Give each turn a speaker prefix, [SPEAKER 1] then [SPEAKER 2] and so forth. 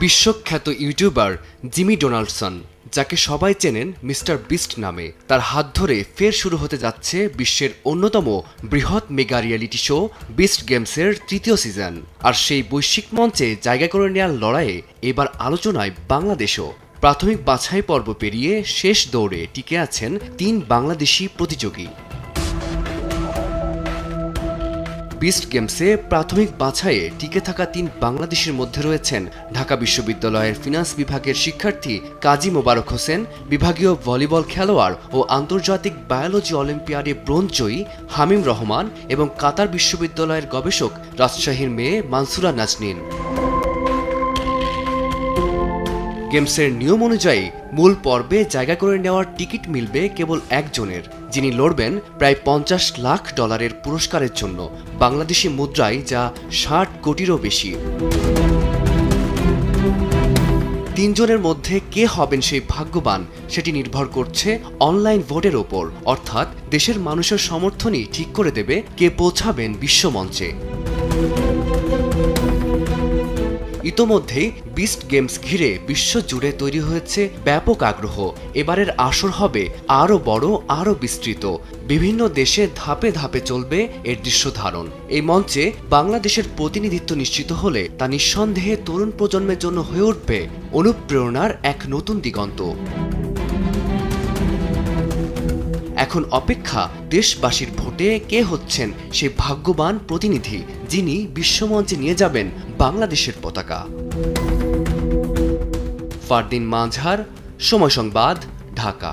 [SPEAKER 1] বিশ্বখ্যাত YouTuber Jimmy Donaldson, যাকে সবাই চেনেন মিস্টার বিস্ট নামে, তার হাত ধরে ফের শুরু হতে যাচ্ছে বিশ্বের অন্যতম বৃহৎ মেগা রিয়েলিটি শো বিস্ট গেমসের তৃতীয় সিজন। আর সেই বৈশ্বিক মঞ্চে জায়গা করে নেওয়ার লড়াইয়ে এবার আলোচনায় বাংলাদেশও। প্রাথমিক বাছাই পর্ব পেরিয়ে শেষ দৌড়ে টিকে আছেন ৩ বাংলাদেশি প্রতিযোগী। বিস্ট গেমসে প্রাথমিক বাছাইয়ে টিকে থাকা ৩ বাংলাদেশের মধ্যে রয়েছেন ঢাকা বিশ্ববিদ্যালয়ের ফিনান্স বিভাগের শিক্ষার্থী কাজী মোবারক হোসেন, বিভাগীয় ভলিবল খেলোয়াড় ও আন্তর্জাতিক বায়োলজি অলিম্পিয়াডে ব্রোঞ্জ জয়ী হামিম রহমান এবং কাতার বিশ্ববিদ্যালয়ের গবেষক রাজশাহীর মেয়ে মানসুরা নাজনীন। গেমসের নিয়ম অনুযায়ী মূল পর্বে জায়গা করে নেওয়ার টিকিট মিলবে কেবল একজনের, যিনি লড়বেন প্রায় $50 লাখ পুরস্কারের জন্য, বাংলাদেশি মুদ্রায় যা 60 কোটিরও বেশি। ৩ জনের মধ্যে কে হবেন সেই ভাগ্যবান সেটি নির্ভর করছে অনলাইন ভোটের ওপর, অর্থাৎ দেশের মানুষের সমর্থনই ঠিক করে দেবে কে পৌঁছাবেন বিশ্বমঞ্চে। ইতোমধ্যেই বিস্ট গেমস ঘিরে বিশ্বজুড়ে তৈরি হয়েছে ব্যাপক আগ্রহ। এবারের আসর হবে আরও বড়, আরও বিস্তৃত। বিভিন্ন দেশে ধাপে ধাপে চলবে এর দৃশ্য ধারণ। এই মঞ্চে বাংলাদেশের প্রতিনিধিত্ব নিশ্চিত হলে তা নিঃসন্দেহে তরুণ প্রজন্মের জন্য হয়ে উঠবে অনুপ্রেরণার এক নতুন দিগন্ত। এখন অপেক্ষা দেশবাসীর ভোটে কে হচ্ছেন সেই ভাগ্যবান প্রতিনিধি, যিনি বিশ্বমঞ্চে নিয়ে যাবেন বাংলাদেশের পতাকা। ফারদিন মাঝার, সময় সংবাদ, ঢাকা।